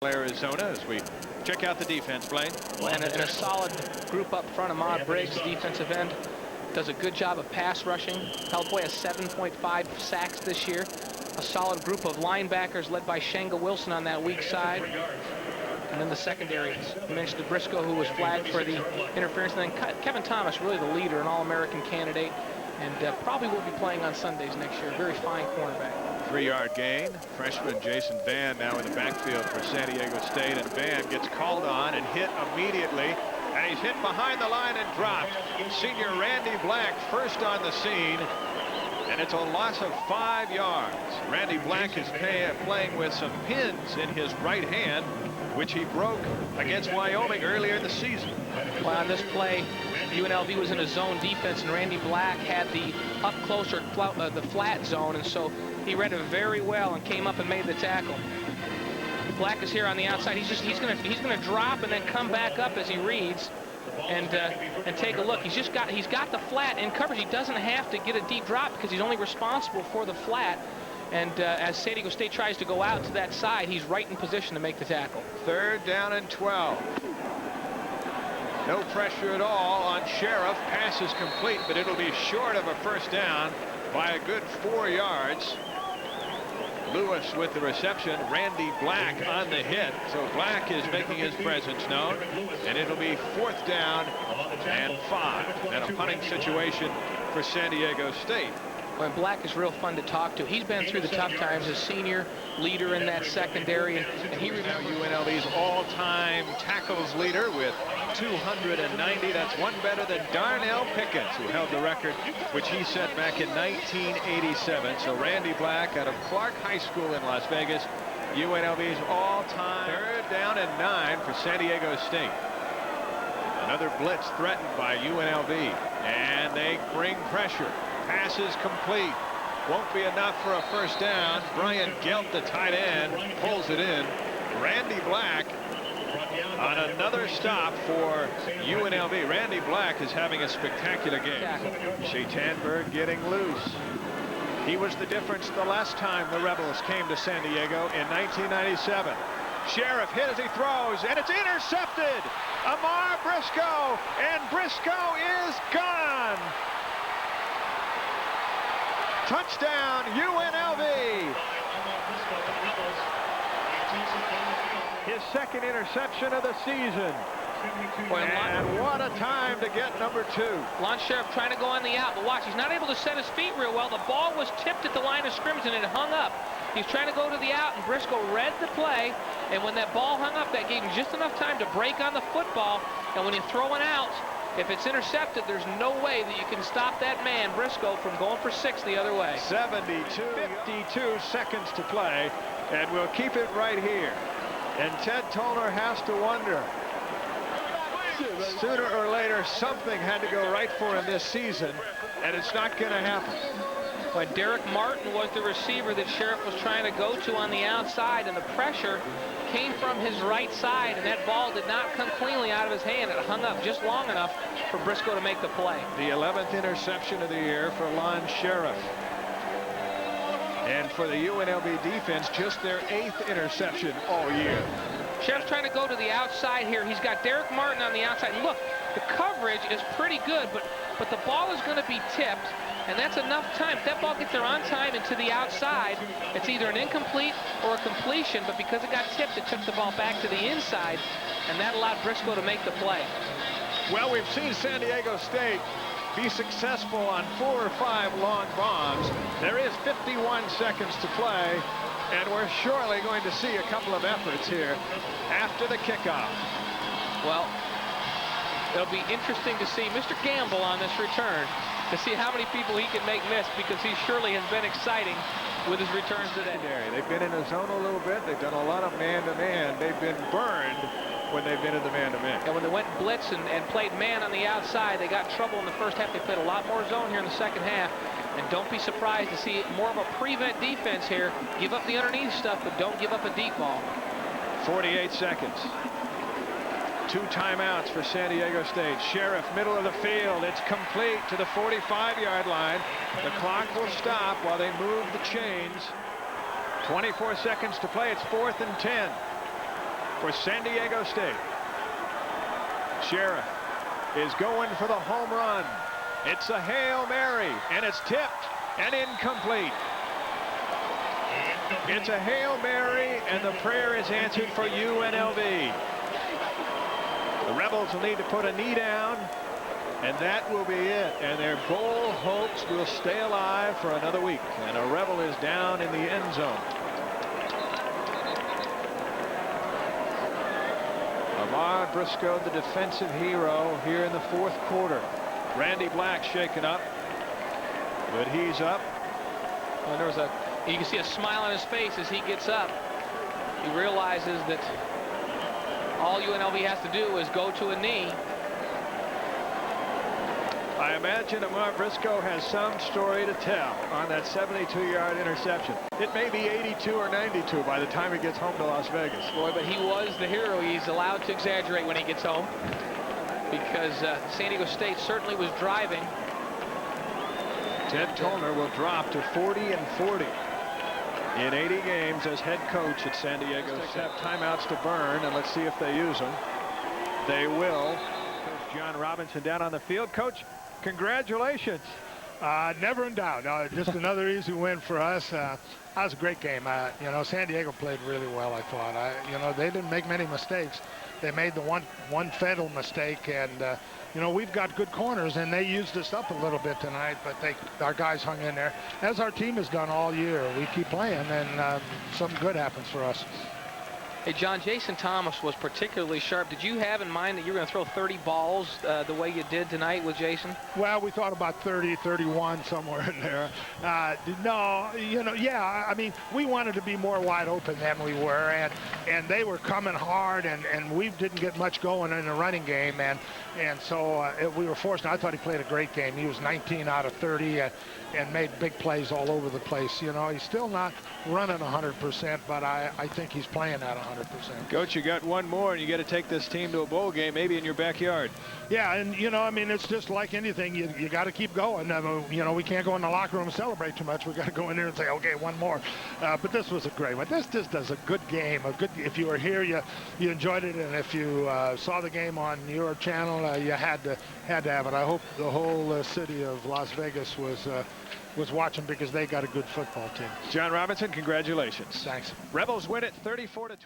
Arizona, as we check out the defense, Blaine. Well, and a solid group up front. Ahmad Briggs, defensive end, does a good job of pass rushing. Hellboy has 7.5 sacks this year. A solid group of linebackers led by Shenga Wilson on that weak side. And then the secondary, you mentioned Briscoe, who was flagged for the interference. And then Kevin Thomas, really the leader, an All-American candidate, and probably will be playing on Sundays next year. Very fine cornerback. 3-yard gain. Freshman Jason Van now in the backfield for San Diego State, and Van gets called on and hit immediately, and he's hit behind the line and dropped. Senior Randy Black first on the scene, and it's a loss of 5 yards. Randy Black is playing with some pins in his right hand, which he broke against Wyoming earlier in the season. Well, on this play, UNLV was in a zone defense, and Randy Black had the up close or the flat zone, and so he read it very well and came up and made the tackle. Black is here on the outside. He's gonna drop and then come back up as he reads, and take a look. He's got the flat in coverage. He doesn't have to get a deep drop because he's only responsible for the flat. And as San Diego State tries to go out to that side, he's right in position to make the tackle. 3rd down and 12. No pressure at all on Sheriff. Pass is complete, but it'll be short of a first down by a good 4 yards. Lewis with the reception. Randy Black on the hit. So Black is making his presence known, and it'll be 4th down and 5. And a punting situation for San Diego State. When Black is real fun to talk to. He's been through the tough times as senior leader in that secondary, and he remembers UNLV's all-time tackles leader with 290. That's one better than Darnell Pickens, who held the record, which he set back in 1987. So Randy Black out of Clark High School in Las Vegas, UNLV's all-time. 3rd down and 9 for San Diego State. Another blitz threatened by UNLV, and they bring pressure. Pass is complete. Won't be enough for a first down. Brian Gelt, the tight end, pulls it in. Randy Black on another stop for UNLV. Randy Black is having a spectacular game. You see Tanberg getting loose. He was the difference the last time the Rebels came to San Diego in 1997. Sheriff hit as he throws, and it's intercepted. Ahmad Briscoe, and Briscoe is gone. Touchdown, UNLV. His 2nd interception of the season. And what a time to get number 2. Lon Sheriff trying to go on the out, but watch, he's not able to set his feet real well. The ball was tipped at the line of scrimmage and it hung up. He's trying to go to the out, and Briscoe read the play, and when that ball hung up, that gave him just enough time to break on the football. And when you throw an out, if it's intercepted, there's no way that you can stop that man, Briscoe, from going for 6 the other way. 52 seconds to play, and we'll keep it right here. And Ted Tollner has to wonder, sooner or later, something had to go right for him this season, and it's not going to happen. But Derek Martin was the receiver that Sheriff was trying to go to on the outside, and the pressure came from his right side, and that ball did not come cleanly out of his hand. It hung up just long enough for Briscoe to make the play. The 11th interception of the year for Lon Sheriff. And for the UNLV defense, just their 8th interception all year. Sheriff's trying to go to the outside here. He's got Derek Martin on the outside. Look, the coverage is pretty good, but the ball is going to be tipped, and that's enough time. If that ball gets there on time and to the outside, it's either an incomplete or a completion, but because it got tipped, it took the ball back to the inside, and that allowed Briscoe to make the play. Well, we've seen San Diego State be successful on 4 or 5 long bombs. There is 51 seconds to play, and we're surely going to see a couple of efforts here after the kickoff. Well, it'll be interesting to see Mr. Gamble on this return, to see how many people he can make miss, because he surely has been exciting with his returns today. They've been in the zone a little bit. They've done a lot of man-to-man. They've been burned when they've been in the man-to-man. And when they went blitz and played man on the outside, they got trouble in the first half. They played a lot more zone here in the second half. And don't be surprised to see more of a prevent defense here. Give up the underneath stuff, but don't give up a deep ball. 48 seconds. 2 timeouts for San Diego State. Sheriff, middle of the field. It's complete to the 45-yard line. The clock will stop while they move the chains. 24 seconds to play. It's 4th and 10. for San Diego State. Sheriff is going for the home run. It's a Hail Mary, and it's tipped and incomplete. It's a Hail Mary, and the prayer is answered for UNLV. The Rebels will need to put a knee down, and that will be it. And their bowl hopes will stay alive for another week. And a Rebel is down in the end zone. Lamar Briscoe, the defensive hero here in the fourth quarter. Randy Black shaken up, but he's up. Well, you can see a smile on his face as he gets up. He realizes that all UNLV has to do is go to a knee. I imagine Lamar Briscoe has some story to tell on that 72-yard interception. It may be 82 or 92 by the time he gets home to Las Vegas. Boy, but he was the hero. He's allowed to exaggerate when he gets home, because San Diego State certainly was driving. Ted Tollner will drop to 40-40 in 80 games as head coach at San Diego State. Have timeouts to burn, and let's see if they use them. They will. Coach John Robinson down on the field. Coach, congratulations. Never in doubt. Just another easy win for us. That was a great game. You know, San Diego played really well, I thought. You know, they didn't make many mistakes. They made the one fatal mistake, and you know, we've got good corners, and they used us up a little bit tonight, but our guys hung in there, as our team has done all year. We keep playing, and something good happens for us. Hey, John, Jason Thomas was particularly sharp. Did you have in mind that you were going to throw 30 balls the way you did tonight with Jason? Well, we thought about 30, 31, somewhere in there. No, you know, yeah, I mean, we wanted to be more wide open than we were, and they were coming hard, and we didn't get much going in the running game, and so we were forced. I thought he played a great game. He was 19 out of 30 and made big plays all over the place. You know, he's still not running 100%, but I think he's playing at 100%. Coach, you got one more, and you got to take this team to a bowl game, maybe in your backyard. Yeah, and you know, I mean, it's just like anything. You got to keep going. You know, we can't go in the locker room and celebrate too much. We got to go in there and say, okay, one more. But this was a great one. This just does a good game. If you were here, you enjoyed it, and if you saw the game on your channel, you had to have it. I hope the whole city of Las Vegas was watching, because they got a good football team. John Robinson, congratulations. Thanks. Rebels win it 34-20.